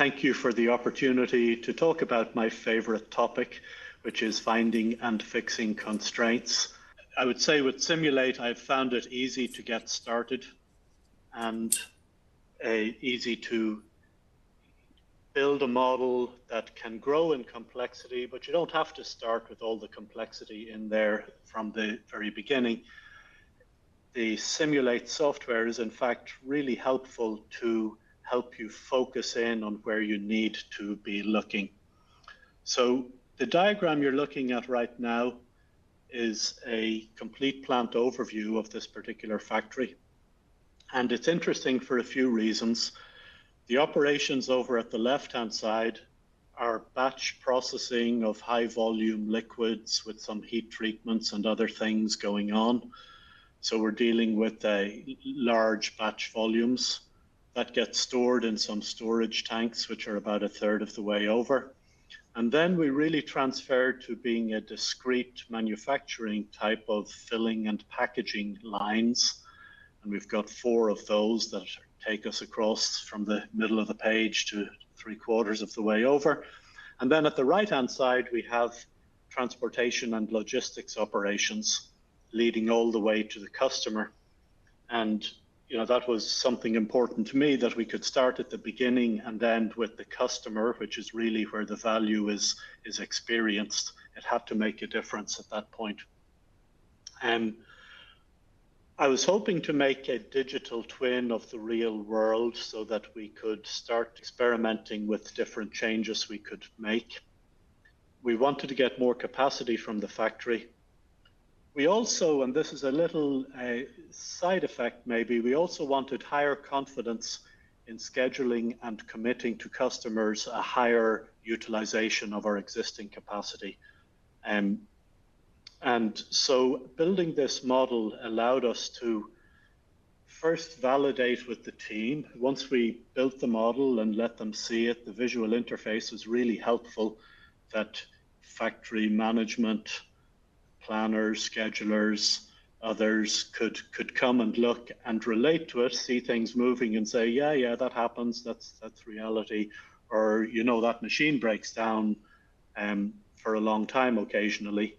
thank you for the opportunity to talk about my favorite topic, which is finding and fixing constraints. I would say with Simulate, I've found it easy to get started and easy to build a model that can grow in complexity, but you don't have to start with all the complexity in there from the very beginning. The Simulate software is in fact really helpful to help you focus in on where you need to be looking. So the diagram you're looking at right now is a complete plant overview of this particular factory. And it's interesting for a few reasons. The operations over at the left-hand side are batch processing of high volume liquids with some heat treatments and other things going on. So we're dealing with large batch volumes that get stored in some storage tanks, which are about a third of the way over. And then we really transfer to being a discrete manufacturing type of filling and packaging lines. And we've got 4 of those that take us across from the middle of the page to 3/4 of the way over. And then at the right-hand side, we have transportation and logistics operations leading all the way to the customer. And that was something important to me, that we could start at the beginning and end with the customer, which is really where the value is experienced. It had to make a difference at that point. I was hoping to make a digital twin of the real world so that we could start experimenting with different changes we could make. We wanted to get more capacity from the factory. We also, and this is a little side effect maybe, we also wanted higher confidence in scheduling and committing to customers a higher utilization of our existing capacity. And so building this model allowed us to first validate with the team. Once we built the model and let them see it, the visual interface was really helpful, that factory management, planners, schedulers, others could come and look and relate to it, see things moving and say, yeah, that happens, that's reality. Or, that machine breaks down for a long time occasionally.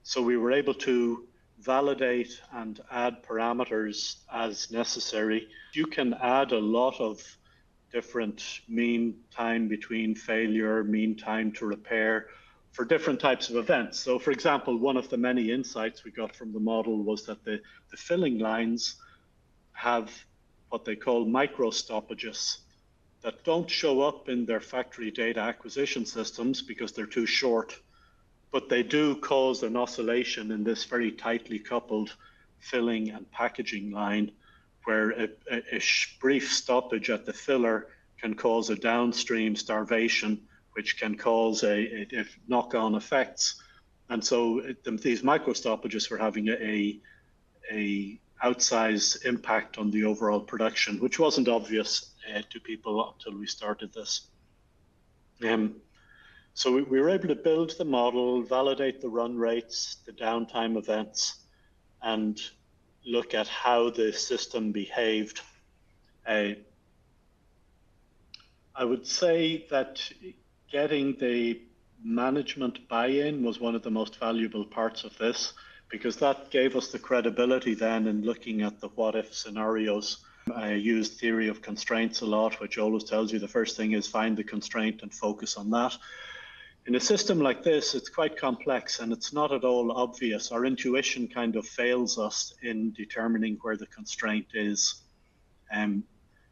So we were able to validate and add parameters as necessary. You can add a lot of different mean time between failure, mean time to repair for different types of events. So for example, one of the many insights we got from the model was that the filling lines have what they call micro stoppages that don't show up in their factory data acquisition systems because they're too short, but they do cause an oscillation in this very tightly coupled filling and packaging line, where a brief stoppage at the filler can cause a downstream starvation, which can cause a knock-on effects. And so these micro stoppages were having a outsized impact on the overall production, which wasn't obvious to people until we started this. So we were able to build the model, validate the run rates, the downtime events, and look at how the system behaved. I would say that getting the management buy-in was one of the most valuable parts of this, because that gave us the credibility then in looking at the what-if scenarios. I used theory of constraints a lot, which always tells you the first thing is find the constraint and focus on that. In a system like this, it's quite complex and it's not at all obvious. Our intuition kind of fails us in determining where the constraint is,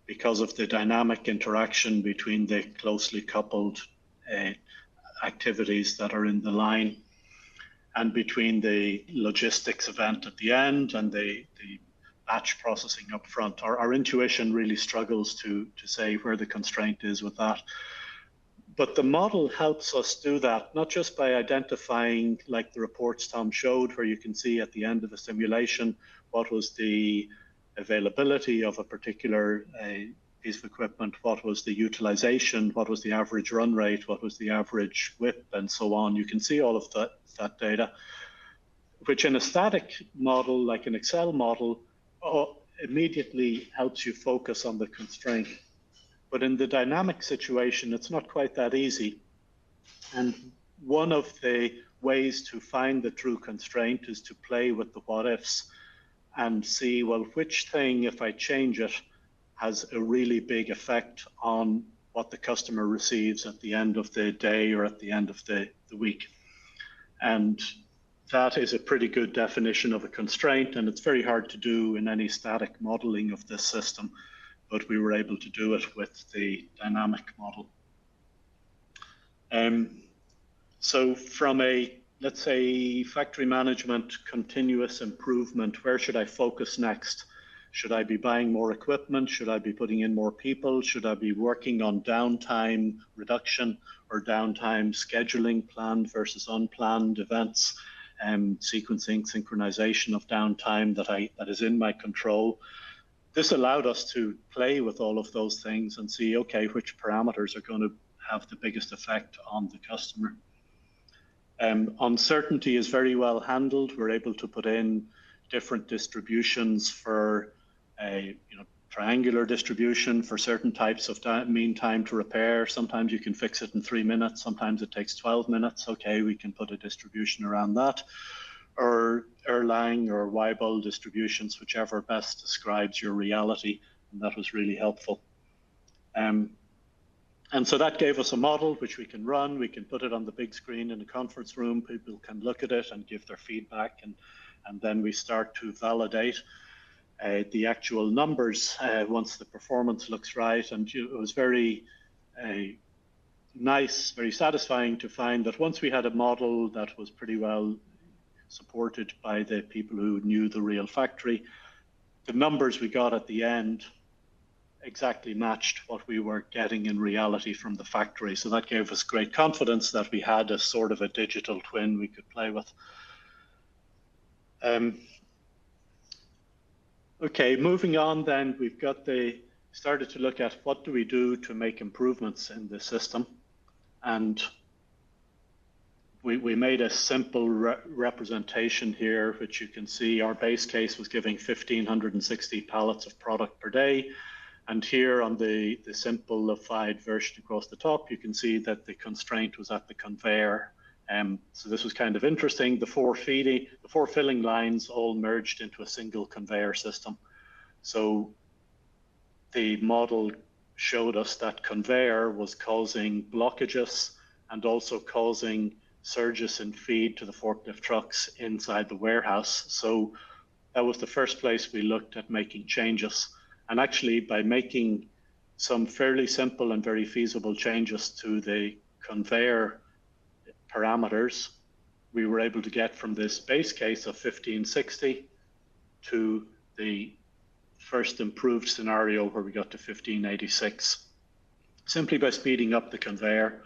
because of the dynamic interaction between the closely coupled activities that are in the line, and between the logistics event at the end and the batch processing up front. Our intuition really struggles to say where the constraint is with that. But the model helps us do that, not just by identifying, like the reports Tom showed, where you can see at the end of the simulation what was the availability of a particular piece of equipment, what was the utilization, what was the average run rate, what was the average WIP, and so on. You can see all of that data, which in a static model, like an Excel model, immediately helps you focus on the constraint. But in the dynamic situation, it's not quite that easy. And one of the ways to find the true constraint is to play with the what ifs and see, well, which thing, if I change it, has a really big effect on what the customer receives at the end of the day or at the end of the week. And that is a pretty good definition of a constraint, and it's very hard to do in any static modeling of this system, but we were able to do it with the dynamic model. So from a, let's say, factory management, continuous improvement, where should I focus next? Should I be buying more equipment? Should I be putting in more people? Should I be working on downtime reduction or downtime scheduling, planned versus unplanned events, sequencing, synchronization of downtime that is in my control? This allowed us to play with all of those things and see, okay, which parameters are going to have the biggest effect on the customer. Uncertainty is very well handled. We're able to put in different distributions for a triangular distribution for certain types of mean time to repair. Sometimes you can fix it in 3 minutes. Sometimes it takes 12 minutes. Okay, we can put a distribution around that. Or Erlang or Weibull distributions, whichever best describes your reality. And that was really helpful. And so that gave us a model which we can run. We can put it on the big screen in the conference room. People can look at it and give their feedback. And then we start to validate the actual numbers once the performance looks right. And it was very nice, very satisfying to find that once we had a model that was pretty well supported by the people who knew the real factory, the numbers we got at the end exactly matched what we were getting in reality from the factory. So that gave us great confidence that we had a sort of a digital twin we could play with. Okay, moving on then, we've got started to look at what do we do to make improvements in the system. And we made a simple representation here, which you can see our base case was giving 1,560 pallets of product per day. And here on the simplified version across the top, you can see that the constraint was at the conveyor. So this was kind of interesting. The four filling lines all merged into a single conveyor system. So the model showed us that conveyor was causing blockages and also causing surges in feed to the forklift trucks inside the warehouse. So that was the first place we looked at making changes. And actually, by making some fairly simple and very feasible changes to the conveyor parameters, we were able to get from this base case of 1560 to the first improved scenario where we got to 1586, simply by speeding up the conveyor.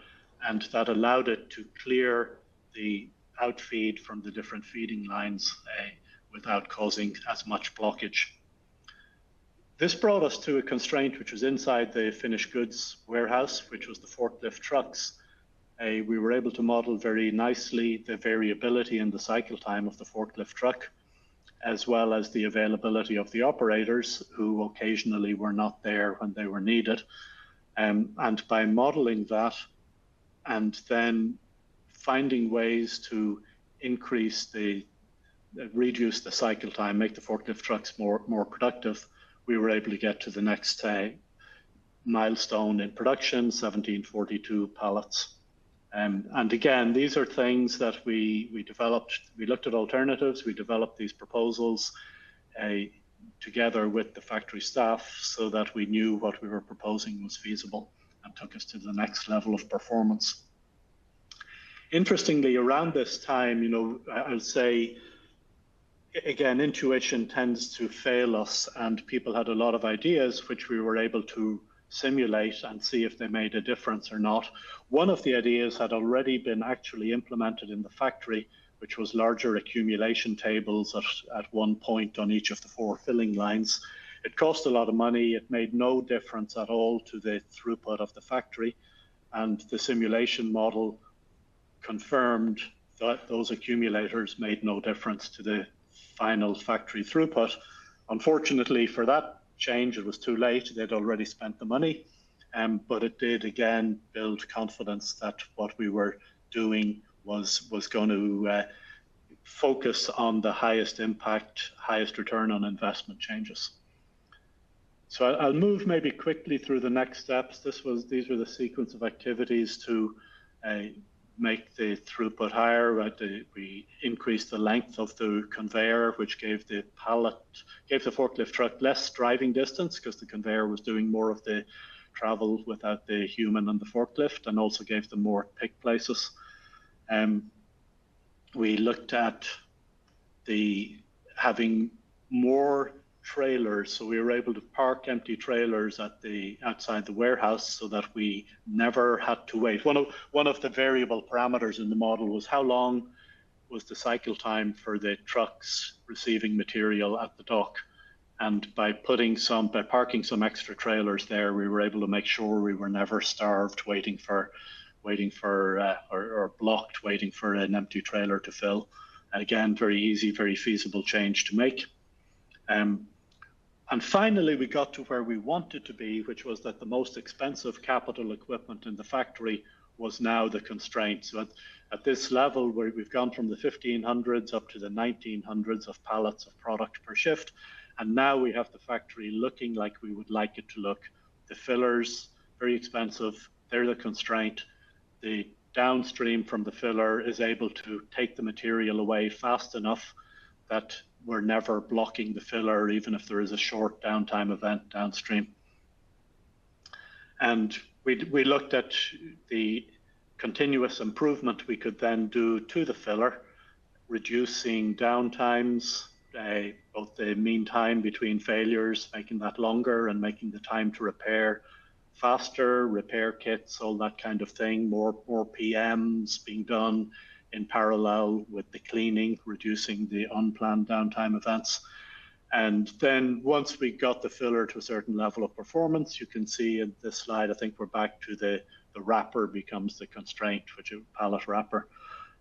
And that allowed it to clear the outfeed from the different feeding lines without causing as much blockage. This brought us to a constraint which was inside the finished goods warehouse, which was the forklift trucks. We were able to model very nicely the variability in the cycle time of the forklift truck, as well as the availability of the operators who occasionally were not there when they were needed. And by modeling that and then finding ways to reduce the cycle time, make the forklift trucks more productive, we were able to get to the next milestone in production, 1742 pallets. And again, these are things that we developed. We looked at alternatives. We developed these proposals together with the factory staff so that we knew what we were proposing was feasible and took us to the next level of performance. Interestingly, around this time, I'll say, again, intuition tends to fail us, and people had a lot of ideas which we were able to simulate and see if they made a difference or not. One of the ideas had already been actually implemented in the factory, which was larger accumulation tables at one point on each of the four filling lines. It cost a lot of money. It made no difference at all to the throughput of the factory, and the simulation model confirmed that those accumulators made no difference to the final factory throughput. Unfortunately for that change, it was too late. They'd already spent the money. but it did again build confidence that what we were doing was going to focus on the highest impact, highest return on investment changes. So I'll move maybe quickly through the next steps. These were the sequence of activities to make the throughput higher. We increased the length of the conveyor, which gave the forklift truck less driving distance because the conveyor was doing more of the travel without the human and the forklift, and also gave them more pick places. We looked at having more trailers, so we were able to park empty trailers outside the warehouse so that we never had to wait. One of the variable parameters in the model was how long was the cycle time for the trucks receiving material at the dock, and by parking some extra trailers there, we were able to make sure we were never starved waiting for or blocked waiting for an empty trailer to fill. And again, very easy, very feasible change to make. And finally, we got to where we wanted to be, which was that the most expensive capital equipment in the factory was now the constraint. So at this level, where we've gone from the 1500s up to the 1900s of pallets of product per shift, and now we have the factory looking like we would like it to look. The fillers, very expensive, they're the constraint. The downstream from the filler is able to take the material away fast enough that we're never blocking the filler, even if there is a short downtime event downstream. And we looked at the continuous improvement we could then do to the filler, reducing downtimes, both the mean time between failures, making that longer, and making the time to repair faster, repair kits, all that kind of thing, more PMs being done in parallel with the cleaning, reducing the unplanned downtime events. And then once we got the filler to a certain level of performance, you can see in this slide, I think we're back to the wrapper becomes the constraint, which is a pallet wrapper.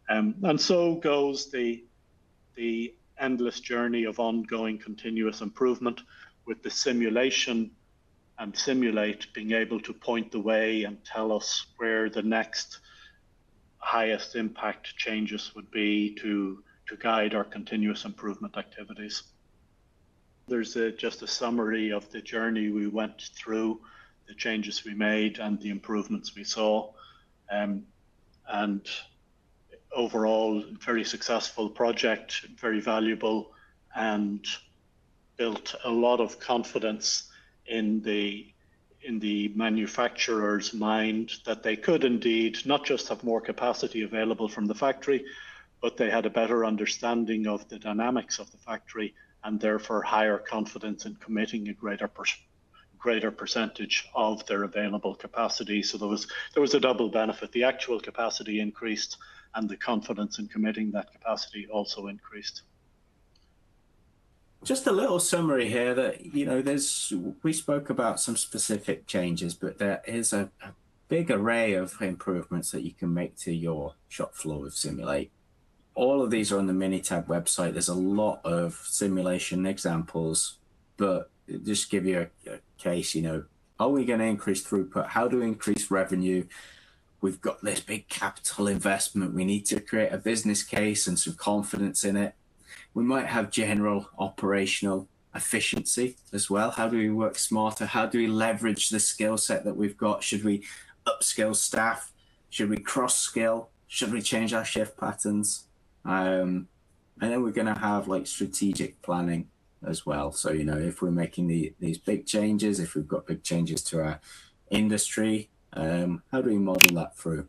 And so goes the endless journey of ongoing continuous improvement, with the simulation and Simulate being able to point the way and tell us where the next highest impact changes would be to guide our continuous improvement activities. There's just a summary of the journey we went through, the changes we made and the improvements we saw. And overall, very successful project, very valuable, and built a lot of confidence in the manufacturer's mind that they could indeed not just have more capacity available from the factory, but they had a better understanding of the dynamics of the factory, and therefore higher confidence in committing a greater percentage of their available capacity. So there was a double benefit. The actual capacity increased, and the confidence in committing that capacity also increased. Just a little summary here that, we spoke about some specific changes, but there is a big array of improvements that you can make to your shop floor with Simulate. All of these are on the Minitab website. There's a lot of simulation examples, but just give you a case, are we going to increase throughput? How do we increase revenue? We've got this big capital investment. We need to create a business case and some confidence in it. We might have general operational efficiency as well. How do we work smarter? How do we leverage the skill set that we've got? Should we upskill staff? Should we cross-skill? Should we change our shift patterns? And then we're going to have strategic planning as well. So, if we're making these big changes, if we've got big changes to our industry, how do we model that through?